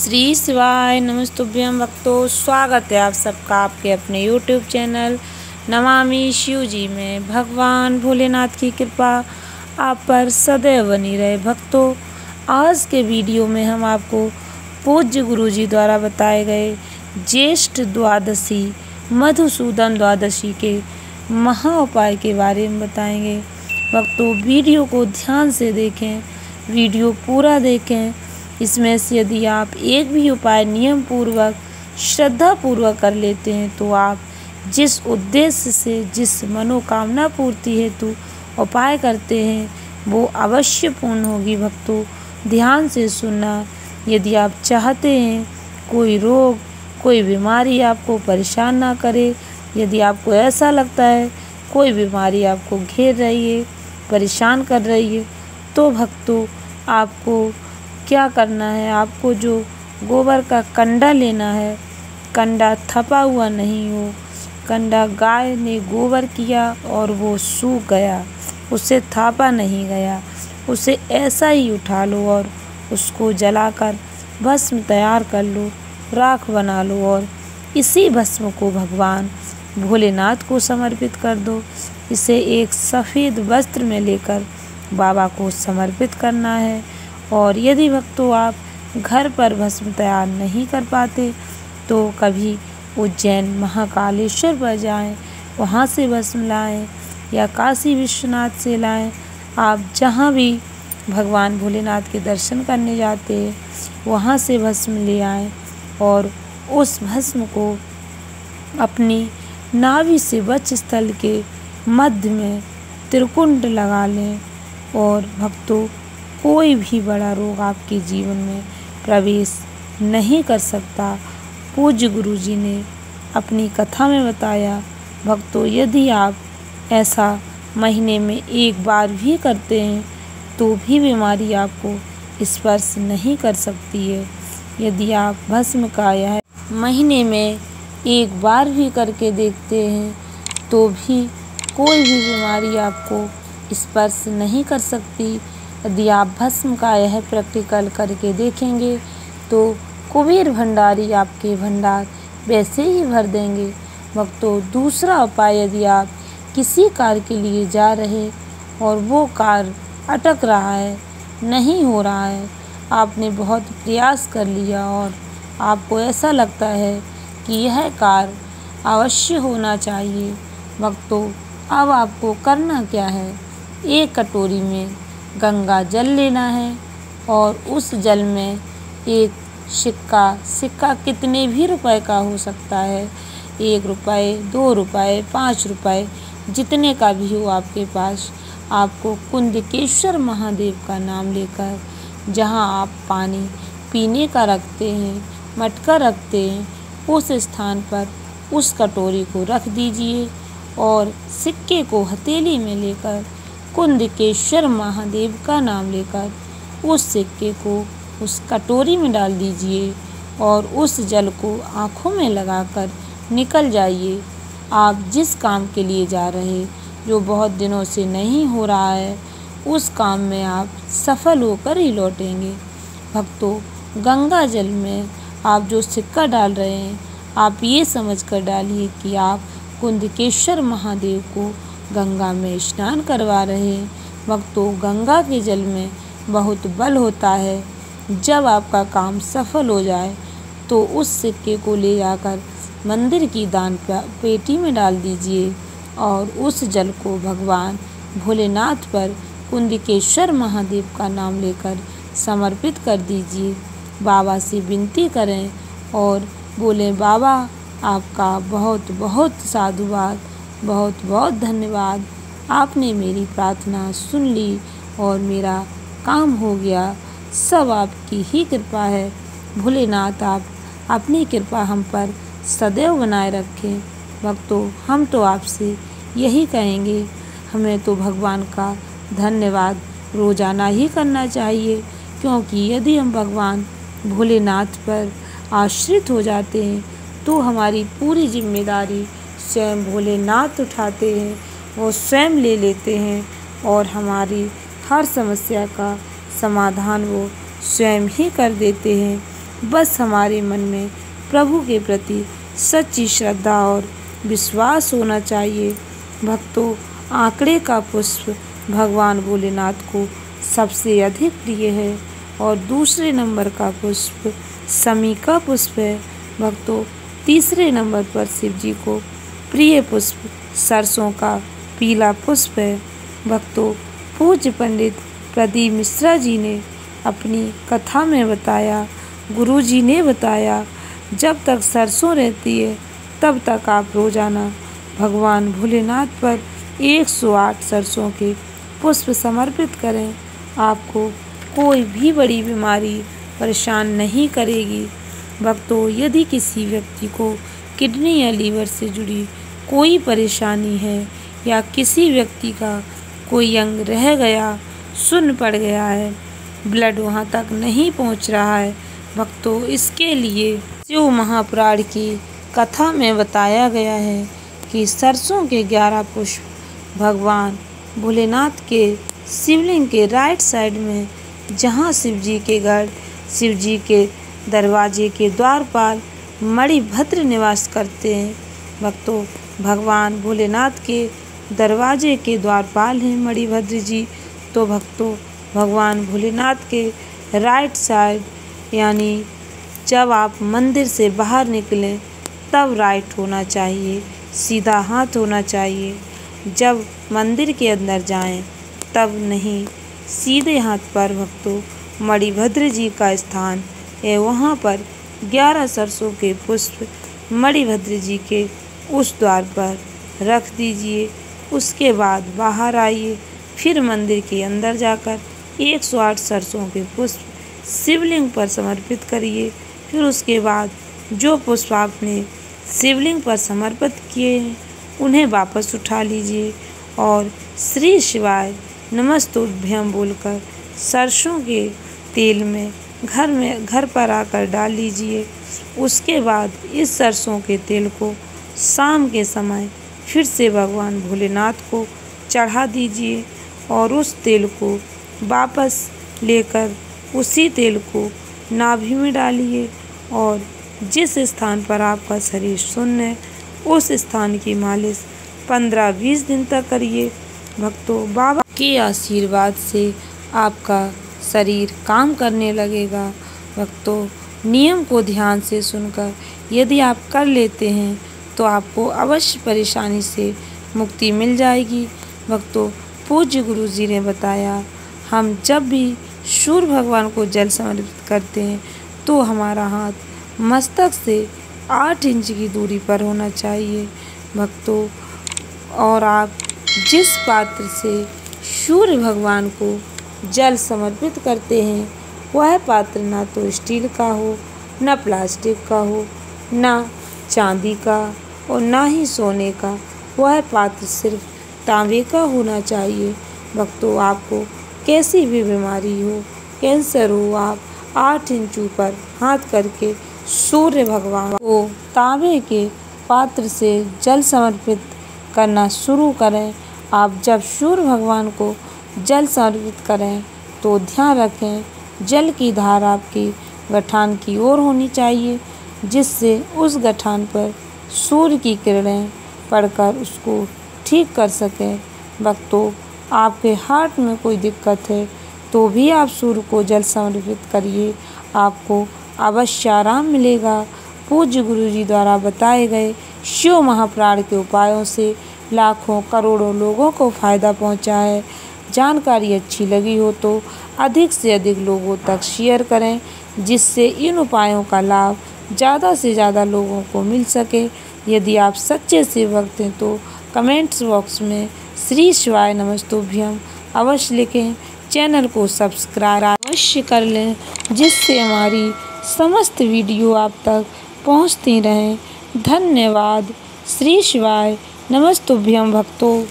श्री शिवाय नमस्तुभ्यं भक्तों, स्वागत है आप सबका आपके अपने YouTube चैनल नमामि शिव जी में। भगवान भोलेनाथ की कृपा आप पर सदैव बनी रहे। भक्तों, आज के वीडियो में हम आपको पूज्य गुरु जी द्वारा बताए गए ज्येष्ठ द्वादशी मधुसूदन द्वादशी के महा उपाय के बारे में बताएंगे। भक्तों, वीडियो को ध्यान से देखें, वीडियो पूरा देखें। इसमें से यदि आप एक भी उपाय नियम पूर्वक श्रद्धा पूर्वक कर लेते हैं तो आप जिस उद्देश्य से जिस मनोकामना पूर्ति हेतु उपाय करते हैं वो अवश्य पूर्ण होगी। भक्तों, ध्यान से सुनना। यदि आप चाहते हैं कोई रोग कोई बीमारी आपको परेशान ना करे, यदि आपको ऐसा लगता है कोई बीमारी आपको घेर रही है, परेशान कर रही है, तो भक्तों आपको क्या करना है, आपको जो गोबर का कंडा लेना है, कंडा थपा हुआ नहीं हो, कंडा गाय ने गोबर किया और वो सूख गया, उसे थापा नहीं गया, उसे ऐसा ही उठा लो और उसको जलाकर भस्म तैयार कर लो, राख बना लो और इसी भस्म को भगवान भोलेनाथ को समर्पित कर दो। इसे एक सफ़ेद वस्त्र में लेकर बाबा को समर्पित करना है। और यदि भक्तों आप घर पर भस्म तैयार नहीं कर पाते तो कभी उज्जैन महाकालेश्वर पर जाएं, वहाँ से भस्म लाएं या काशी विश्वनाथ से लाएं। आप जहाँ भी भगवान भोलेनाथ के दर्शन करने जाते हैं वहाँ से भस्म ले आएं और उस भस्म को अपनी नाभि से वक्ष स्थल के मध्य में त्रिकुंड लगा लें। और भक्तों, कोई भी बड़ा रोग आपके जीवन में प्रवेश नहीं कर सकता। पूज्य गुरु जी ने अपनी कथा में बताया। भक्तों, यदि आप ऐसा महीने में एक बार भी करते हैं तो भी बीमारी आपको स्पर्श नहीं कर सकती है। यदि आप भस्म का यह महीने में एक बार भी करके देखते हैं तो भी कोई भी बीमारी आपको स्पर्श नहीं कर सकती। यदि आप भस्म का यह प्रैक्टिकल करके देखेंगे तो कुबेर भंडारी आपके भंडार वैसे ही भर देंगे। भक्तों, दूसरा उपाय, यदि आप किसी कार्य के लिए जा रहे और वो कार्य अटक रहा है, नहीं हो रहा है, आपने बहुत प्रयास कर लिया और आपको ऐसा लगता है कि यह कार्य अवश्य होना चाहिए। भक्तों, अब आपको करना क्या है, एक कटोरी में गंगा जल लेना है और उस जल में एक सिक्का कितने भी रुपए का हो सकता है, 1 रुपये 2 रुपये 5 रुपये जितने का भी हो आपके पास, आपको कुंदकेश्वर महादेव का नाम लेकर जहां आप पानी पीने का रखते हैं, मटका रखते हैं, उस स्थान पर उस कटोरी को रख दीजिए और सिक्के को हथेली में लेकर कुंदकेश्वर महादेव का नाम लेकर उस सिक्के को उस कटोरी में डाल दीजिए और उस जल को आँखों में लगाकर निकल जाइए। आप जिस काम के लिए जा रहे, जो बहुत दिनों से नहीं हो रहा है, उस काम में आप सफल होकर ही लौटेंगे। भक्तों, गंगा जल में आप जो सिक्का डाल रहे हैं, आप ये समझकर डालिए कि आप कुंदकेश्वर महादेव को गंगा में स्नान करवा रहे हैं। भक्तों, गंगा के जल में बहुत बल होता है। जब आपका काम सफल हो जाए तो उस सिक्के को ले जाकर मंदिर की दान पेटी में डाल दीजिए और उस जल को भगवान भोलेनाथ पर कुंदकेश्वर महादेव का नाम लेकर समर्पित कर दीजिए। बाबा से विनती करें और बोलें, बाबा आपका बहुत बहुत साधुवाद, बहुत बहुत धन्यवाद, आपने मेरी प्रार्थना सुन ली और मेरा काम हो गया। सब आपकी ही कृपा है। भोलेनाथ, आप अपनी कृपा हम पर सदैव बनाए रखें। भक्तों, हम तो आपसे यही कहेंगे, हमें तो भगवान का धन्यवाद रोज़ाना ही करना चाहिए, क्योंकि यदि हम भगवान भोलेनाथ पर आश्रित हो जाते हैं तो हमारी पूरी जिम्मेदारी स्वयं भोलेनाथ उठाते हैं, वो स्वयं ले लेते हैं और हमारी हर समस्या का समाधान वो स्वयं ही कर देते हैं। बस हमारे मन में प्रभु के प्रति सच्ची श्रद्धा और विश्वास होना चाहिए। भक्तों, आंकड़े का पुष्प भगवान भोलेनाथ को सबसे अधिक प्रिय है और दूसरे नंबर का पुष्प शमी का पुष्प है। भक्तों, तीसरे नंबर पर शिव जी को प्रिय पुष्प सरसों का पीला पुष्प है। भक्तों, पूज्य पंडित प्रदीप मिश्रा जी ने अपनी कथा में बताया, गुरु जी ने बताया, जब तक सरसों रहती है तब तक आप रोजाना भगवान भोलेनाथ पर 108 सरसों के पुष्प समर्पित करें। आपको कोई भी बड़ी बीमारी परेशान नहीं करेगी। भक्तों, यदि किसी व्यक्ति को किडनी या लीवर से जुड़ी कोई परेशानी है या किसी व्यक्ति का कोई अंग रह गया, सुन्न पड़ गया है, ब्लड वहाँ तक नहीं पहुँच रहा है, भक्तों, इसके लिए शिव महापुराण की कथा में बताया गया है कि सरसों के 11 पुष्प भगवान भोलेनाथ के शिवलिंग के राइट साइड में, जहाँ शिव जी के गढ़, शिव जी के दरवाजे के द्वारपाल मणिभद्र निवास करते हैं। भक्तों, भगवान भोलेनाथ के दरवाजे के द्वारपाल हैं मणिभद्र जी। तो भक्तों, भगवान भोलेनाथ के राइट साइड यानी जब आप मंदिर से बाहर निकलें तब राइट होना चाहिए, सीधा हाथ होना चाहिए। जब मंदिर के अंदर जाएं तब नहीं, सीधे हाथ पर भक्तों मणिभद्र जी का स्थान है, वहाँ पर 11 सरसों के पुष्प मणिभद्र जी के उस द्वार पर रख दीजिए। उसके बाद बाहर आइए, फिर मंदिर के अंदर जाकर 108 सरसों के पुष्प शिवलिंग पर समर्पित करिए। फिर उसके बाद जो पुष्प आपने शिवलिंग पर समर्पित किए हैं उन्हें वापस उठा लीजिए और श्री शिवाय नमस्तुभ्यं बोलकर सरसों के तेल में घर पर आकर डाल लीजिए। उसके बाद इस सरसों के तेल को शाम के समय फिर से भगवान भोलेनाथ को चढ़ा दीजिए और उस तेल को वापस लेकर उसी तेल को नाभि में डालिए और जिस स्थान पर आपका शरीर शून्य है उस स्थान की मालिश 15-20 दिन तक करिए। भक्तों, बाबा के आशीर्वाद से आपका शरीर काम करने लगेगा। भक्तों, नियम को ध्यान से सुनकर यदि आप कर लेते हैं तो आपको अवश्य परेशानी से मुक्ति मिल जाएगी। भक्तों, पूज्य गुरु जी ने बताया, हम जब भी सूर्य भगवान को जल समर्पित करते हैं तो हमारा हाथ मस्तक से 8 इंच की दूरी पर होना चाहिए। भक्तों, और आप जिस पात्र से सूर्य भगवान को जल समर्पित करते हैं वह पात्र ना तो स्टील का हो, न प्लास्टिक का हो, न चांदी का और ना ही सोने का, वह पात्र सिर्फ तांबे का होना चाहिए। भक्तों, आपको कैसी भी बीमारी हो, कैंसर हो, आप 8 इंच ऊपर हाथ करके सूर्य भगवान को तांबे के पात्र से जल समर्पित करना शुरू करें। आप जब सूर्य भगवान को जल समर्पित करें तो ध्यान रखें जल की धार आपकी गठान की ओर होनी चाहिए, जिससे उस गठान पर सूर्य की किरणें पड़कर उसको ठीक कर सकें। भक्तों, आपके हार्ट में कोई दिक्कत है तो भी आप सूर्य को जल समर्पित करिए, आपको अवश्य आराम मिलेगा। पूज्य गुरु जी द्वारा बताए गए शिव महापुराण के उपायों से लाखों करोड़ों लोगों को फ़ायदा पहुंचा है। जानकारी अच्छी लगी हो तो अधिक से अधिक लोगों तक शेयर करें, जिससे इन उपायों का लाभ ज़्यादा से ज़्यादा लोगों को मिल सके। यदि आप सच्चे सेवक हैं तो कमेंट्स बॉक्स में श्री शिवाय नमस्तुभ्यं अवश्य लिखें। चैनल को सब्सक्राइब अवश्य कर लें, जिससे हमारी समस्त वीडियो आप तक पहुंचती रहें। धन्यवाद। श्री शिवाय नमस्तुभ्यं भक्तों।